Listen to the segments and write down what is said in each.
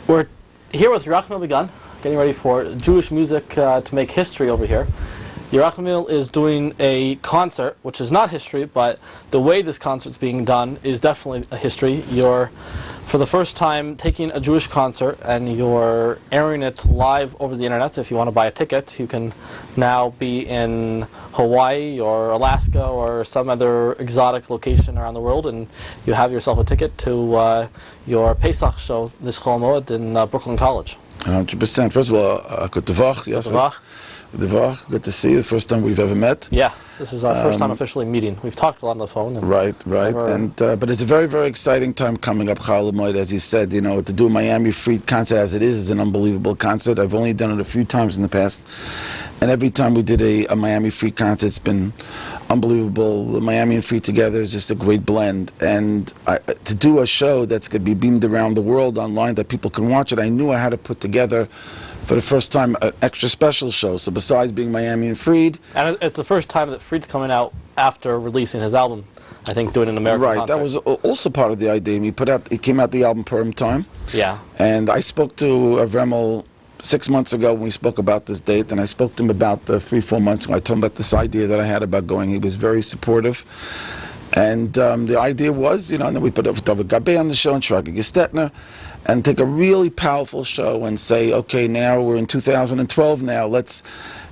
We're here with Yerachmeil begun, getting ready for Jewish music to make history over here. Yerachmiel is doing a concert, which is not history, but the way this concert's being done is definitely a history. You're, for the first time, taking a Jewish concert and you're airing it live over the internet. If you want to buy a ticket, you can now be in Hawaii or Alaska or some other exotic location around the world, and you have yourself a ticket to your Pesach show this Chol Moed in Brooklyn College. 100%. First of all, good to see you. The first time we've ever met. Yeah, this is our first time officially meeting. We've talked a lot on the phone. And right. And but it's a very, very exciting time coming up, Chol Moed, as you said. You know, to do a Miami Free concert as it is an unbelievable concert. I've only done it a few times in the past, and every time we did a Miami Free concert, it's been unbelievable. The Miami and Free together is just a great blend. And to do a show that's going to be beamed around the world online that people can watch it, I knew I had to put together for the first time an extra special show. So besides being Miami and Freed, and it's the first time that Freed's coming out after releasing his album, I think, doing an American concert. That was also part of the idea. He came out the album Purim Time. Yeah. And I spoke to Yerachmeil 6 months ago when we spoke about this date, and I spoke to him about 3-4 months ago. I told him about this idea that I had about going. He was very supportive. And the idea was, you know, and then we put David Gabe on the show and Shragi Gestetner, and take a really powerful show and say, okay, now we're in 2012 now, let's,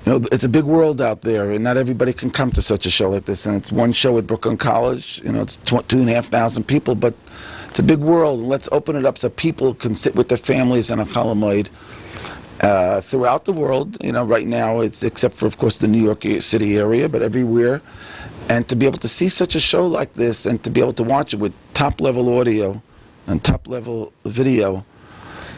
you know, it's a big world out there, and not everybody can come to such a show like this, and it's one show at Brooklyn College, you know, it's 2,500 people, but it's a big world, and let's open it up so people can sit with their families on a Chol Moed throughout the world. You know, right now it's, except for, of course, the New York City area, but everywhere. And to be able to see such a show like this and to be able to watch it with top-level audio and top-level video,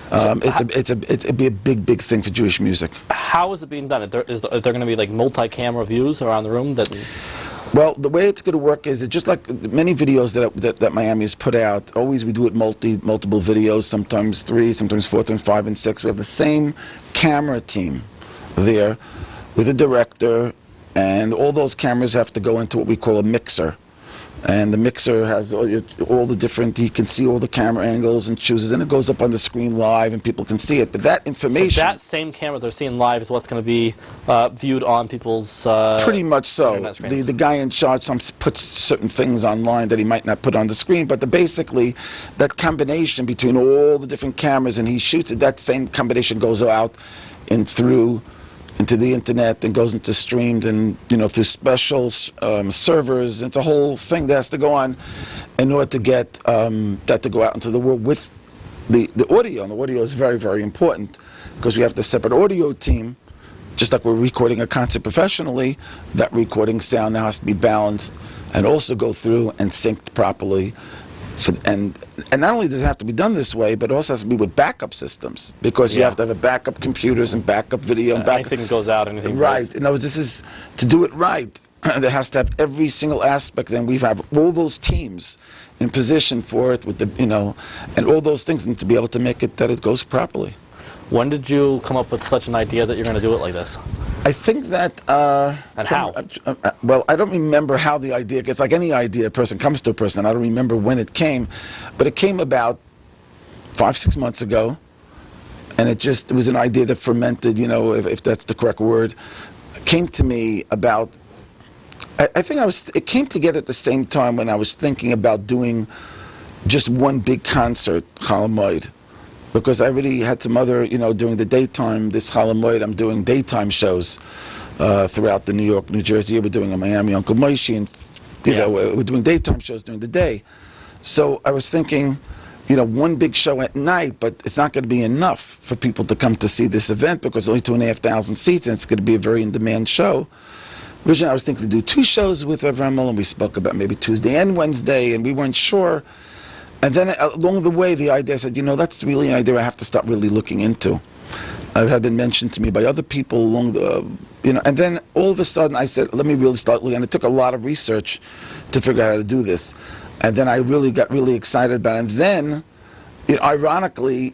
it'd be a big, big thing for Jewish music. How is it being done? Is there going to be like multi-camera views around the room? Well, the way it's going to work is just like many videos that Miami has put out. Always we do it multiple videos, sometimes 3, sometimes 4, sometimes 5 and 6. We have the same camera team there with a director. And all those cameras have to go into what we call a mixer. And the mixer has all the different, he can see all the camera angles and chooses, and it goes up on the screen live and people can see it. But that information... So that same camera they're seeing live is what's going to be viewed on people's pretty much so. The guy in charge puts certain things online that he might not put on the screen, but basically that combination between all the different cameras and he shoots it, that same combination goes out and through into the internet and goes into streamed and, you know, through special servers. It's a whole thing that has to go on in order to get that to go out into the world with the audio. And the audio is very, very important because we have the separate audio team. Just like we're recording a concert professionally, that recording sound now has to be balanced and also go through and synced properly. And not only does it have to be done this way, but it also has to be with backup systems, because you have to have a backup computers and backup video and backup. Anything goes out, anything right. In other words, this is to do it right. There has to have every single aspect. Then we have all those teams in position for it with the, you know, and all those things, and to be able to make it that it goes properly. When did you come up with such an idea that you're going to do it like this? I think that... and how? Well, I don't remember how the idea gets. Like any idea, a person comes to a person. I don't remember when it came. But it came about 5-6 months ago. And it was an idea that fermented, you know, if that's the correct word. It came to me about... I think it came together at the same time when I was thinking about doing just one big concert, Chol Moed. Because I already had some other, you know, during the daytime, this Chol Moed, I'm doing daytime shows throughout the New York, New Jersey. We're doing a Miami, Uncle Moshe, and, you know, we're doing daytime shows during the day. So I was thinking, you know, one big show at night, but it's not going to be enough for people to come to see this event because only 2,500 seats, and it's going to be a very in-demand show. Originally, I was thinking to do 2 shows with Yerachmeil, and we spoke about maybe Tuesday and Wednesday, and we weren't sure. And then along the way, the idea, I said, you know, that's really an idea I have to start really looking into. It had been mentioned to me by other people along the, you know, and then all of a sudden I said, let me really start looking. And it took a lot of research to figure out how to do this. And then I really got really excited about it. And then Ironically,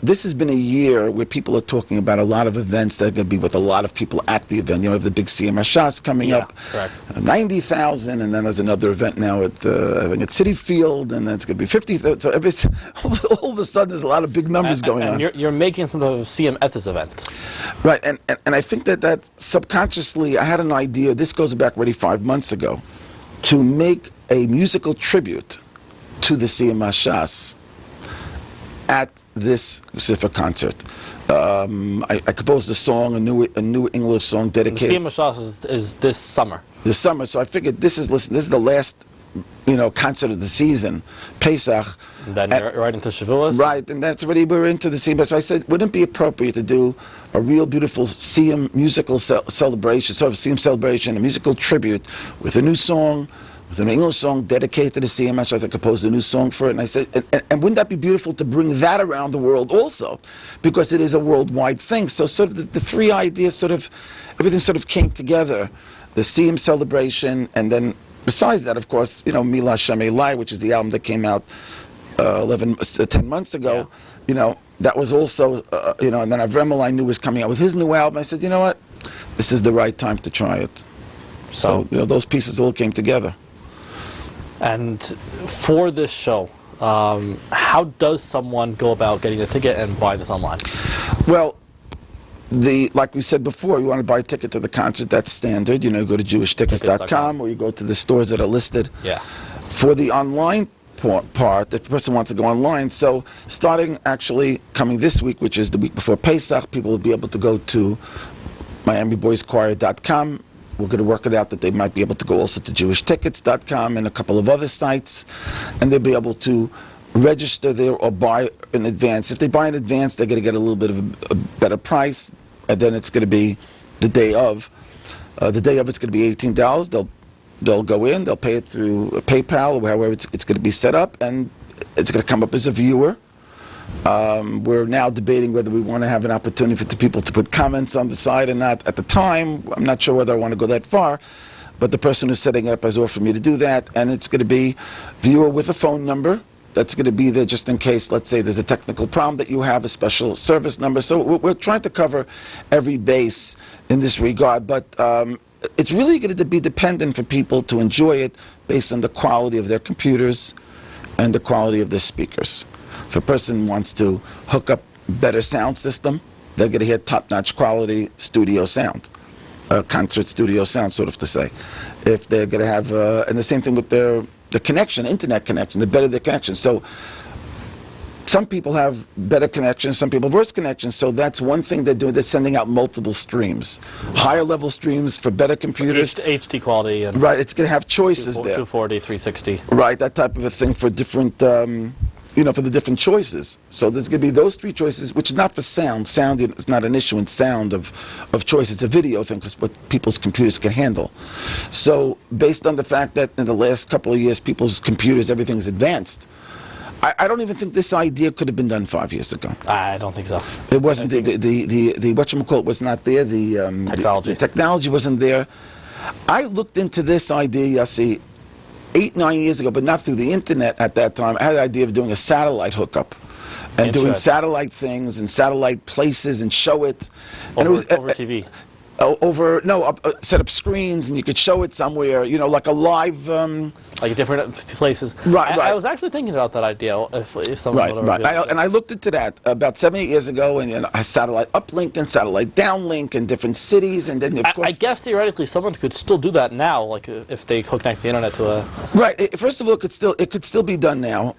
this has been a year where people are talking about a lot of events that are going to be with a lot of people at the event. You have the big CM Shas coming up, correct. 90,000, and then there's another event now at I think at City Field, and then it's going to be 50,000. So all of a sudden, there's a lot of big numbers going on. And you're making some sort of CM at this event, right? And I think that subconsciously, I had an idea. This goes back already 5 months ago, to make a musical tribute to the CM Shas at this specific concert. I composed a song, a new English song dedicated. And the CM Shas is this summer. This summer, so I figured this is the last, concert of the season, Pesach. And then you're right into Shavuos. Right, and that's already we're into the CM. So I said, wouldn't it be appropriate to do a real beautiful CM musical celebration, sort of CM celebration, a musical tribute with a new song, with an English song dedicated to the CM. I composed a new song for it, and I said, and wouldn't that be beautiful to bring that around the world also, because it is a worldwide thing. So sort of the three ideas, everything sort of came together, the CM celebration, and then besides that, of course, Mila Shamelai, which is the album that came out 10 months ago. Yeah. That was also, and then Yerachmeil I knew was coming out with his new album. I said, you know what, this is the right time to try it. So those pieces all came together. And for this show, how does someone go about getting a ticket and buy this online? Well, like we said before, you want to buy a ticket to the concert, that's standard. You go to jewishtickets.com, or you go to the stores that are listed. Yeah. For the online part, if the person wants to go online, so starting actually coming this week, which is the week before Pesach, people will be able to go to miamiboyschoir.com. We're going to work it out that they might be able to go also to jewishtickets.com and a couple of other sites, and they'll be able to register there or buy in advance. If they buy in advance, they're going to get a little bit of a better price, and then it's going to be the day of. The day of it's going to be $18. They'll go in, they'll pay it through PayPal or however it's going to be set up, and it's going to come up as a viewer. We're now debating whether we want to have an opportunity for the people to put comments on the side or not. At the time, I'm not sure whether I want to go that far, but the person who's setting it up has offered me to do that, and it's going to be viewer with a phone number that's going to be there just in case, let's say there's a technical problem that you have, a special service number. So we're trying to cover every base in this regard, but it's really going to be dependent for people to enjoy it based on the quality of their computers and the quality of their speakers. If a person wants to hook up better sound system, they're going to hear top-notch quality studio sound, concert studio sound, sort of to say. If they're going to have, and the same thing with the connection, internet connection, the better the connection. So some people have better connections, some people have worse connections, so that's one thing they're doing. They're sending out multiple streams, higher level streams for better computers. HD quality. And right, it's going to have choices there. 240, 360. Right, that type of a thing for different, for the different choices. So there's going to be those three choices, which is not for sound. Sound is not an issue in sound of choice. It's a video thing, because what people's computers can handle. So based on the fact that in the last couple of years, people's computers, everything's advanced, I don't even think this idea could have been done 5 years ago. I don't think so. It wasn't, the whatchamacallit was not there, technology. The technology wasn't there. I looked into this idea, Yossi, 8-9 years ago, but not through the internet at that time. I had the idea of doing a satellite hookup and doing satellite things and satellite places and show it. And over it was, TV. Set up screens and you could show it somewhere, like a live... like different places. Right. I was actually thinking about that idea, if someone would Right. And I looked into that about 7-8 years ago, and a satellite uplink and satellite downlink in different cities, and then, of course... I guess theoretically someone could still do that now, like if they connect the internet to a... Right. First of all, it could still be done now.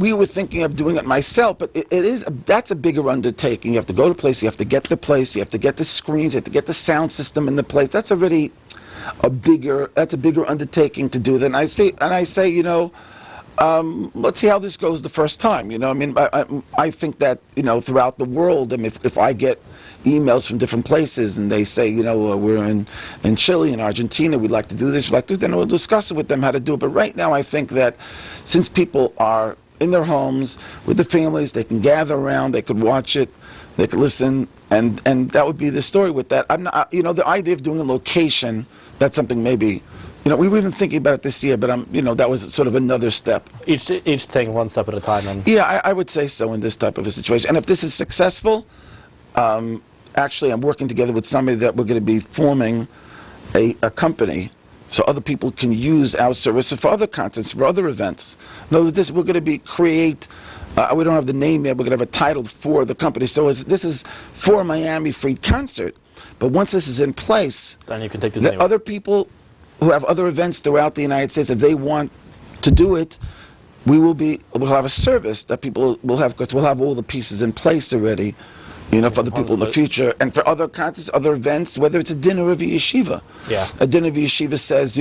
We were thinking of doing it myself, but that's a bigger undertaking. You have to go to place, you have to get the place, you have to get the screens, you have to get the sound system in the place. That's already a bigger undertaking to do. Then I say, let's see how this goes the first time. I think that throughout the world, if I get emails from different places and they say, we're in Chile and Argentina, we'd like to do this, then we'll discuss it with them how to do it. But right now I think that since people are in their homes with their families, they can gather around, they could watch it, they could listen, and that would be the story with that. I'm not, the idea of doing a location, that's something maybe we were even thinking about it this year, but that was sort of another step. Each thing one step at a time. And Yeah, I would say so in this type of a situation. And if this is successful, actually, I'm working together with somebody that we're going to be forming a company so other people can use our services for other concerts, for other events. No, we're going to be we don't have the name yet. We're going to have a title for the company. So this is for Miami Free Concert. But once this is in place, then you can take this anywhere. Other people who have other events throughout the United States, if they want to do it, we'll have a service that people will have, because we'll have all the pieces in place already, for the people in the future, and for other concerts, other events, whether it's a dinner of a yeshiva. Yeah. A dinner of a yeshiva says,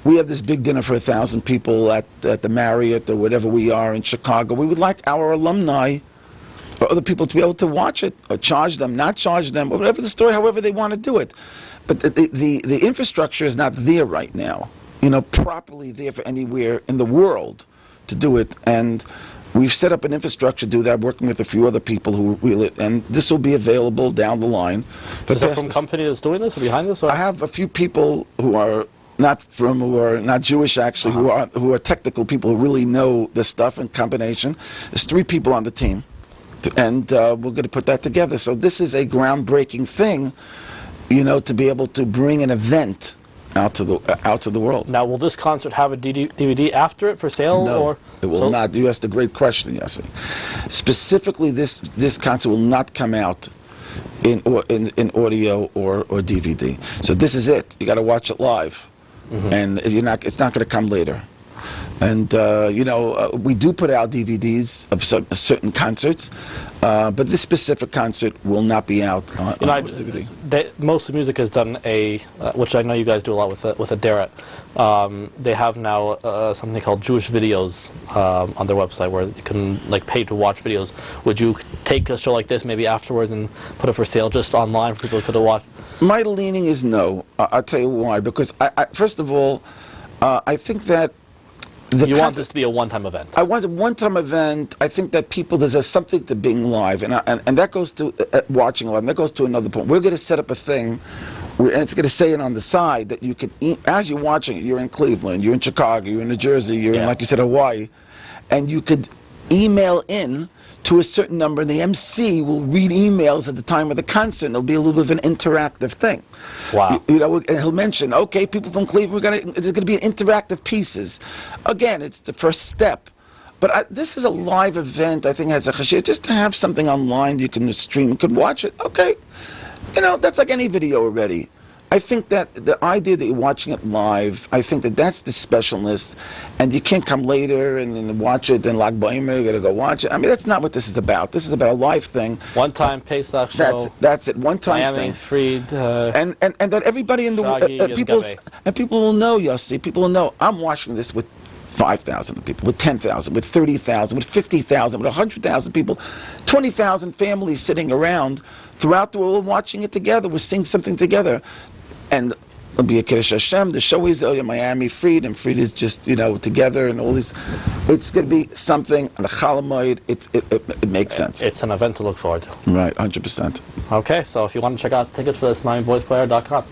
we have this big dinner for 1,000 people at the Marriott or whatever we are in Chicago. We would like our alumni or other people to be able to watch it, or charge them, not charge them, or whatever the story, however they want to do it. But the infrastructure is not there right now, properly there for anywhere in the world to do it. And we've set up an infrastructure to do that, working with a few other people who really, and this will be available down the line. Is there some company that's doing this or behind this? Or? I have a few people who are not Jewish actually, who are technical people who really know this stuff in combination. There's 3 people on the team, and we're going to put that together. So this is a groundbreaking thing, to be able to bring an event out to the world. Now, will this concert have a DVD after it for sale? No, or it will not. You asked a great question, Yossi. Specifically, this concert will not come out in audio or DVD. So this is it. You got to watch it live, and it's not going to come later. And we do put out DVDs of certain concerts, but this specific concert will not be out on DVD. Most of the music is done which I know you guys do a lot with a Deret. They have now something called Jewish Videos on their website where you can pay to watch videos. Would you take a show like this maybe afterwards and put it for sale just online for people who could watch? My leaning is no. I'll tell you why. Because first of all, I think that you want this to be a one-time event. I want a one-time event. I think that there's something to being live, and that goes to watching live. And that goes to another point. We're going to set up a thing, and it's going to say it on the side that you can, as you're watching it, you're in Cleveland, you're in Chicago, you're in New Jersey, you're in, like you said, Hawaii, and you could email in to a certain number, and the MC will read emails at the time of the concert, and it'll be a little bit of an interactive thing. Wow. And he'll mention, okay, people from Cleveland, there's going to be interactive pieces. Again, it's the first step. But this is a live event, I think has a chashivah. Just to have something online you can stream, you can watch it, okay. That's like any video already. I think that the idea that you're watching it live, I think that that's the specialness, and you can't come later and watch it, then Lag Baimer, you got to go watch it. I mean, that's not what this is about. This is about a live thing. One-time Pesach show. That's it. One-time Miami, thing. Fried, and that everybody in the people will know, Yossi. People will know. I'm watching this with 5,000 people, with 10,000, with 30,000, with 50,000, with 100,000 people, 20,000 families sitting around throughout the world watching it together. We're seeing something together. And it'll be a Kiddush Hashem. The show is Miami Fried, and Fried is just, together and all these. It's going to be something, on the Chalamoid, it makes sense. It's an event to look forward to. Right, 100%. Okay, so if you want to check out tickets for this, MiamiBoysChoir.com.